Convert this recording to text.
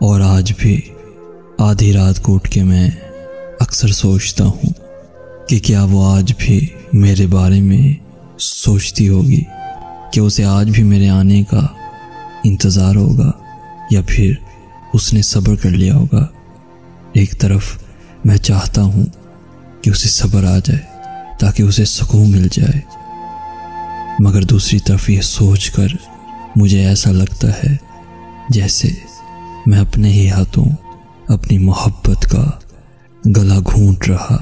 और आज भी आधी रात को उठ के मैं अक्सर सोचता हूँ कि क्या वो आज भी मेरे बारे में सोचती होगी, कि उसे आज भी मेरे आने का इंतज़ार होगा या फिर उसने सब्र कर लिया होगा। एक तरफ मैं चाहता हूँ कि उसे सब्र आ जाए ताकि उसे सुकून मिल जाए, मगर दूसरी तरफ ये सोचकर मुझे ऐसा लगता है जैसे मैं अपने ही हाथों अपनी मोहब्बत का गला घूंट रहा।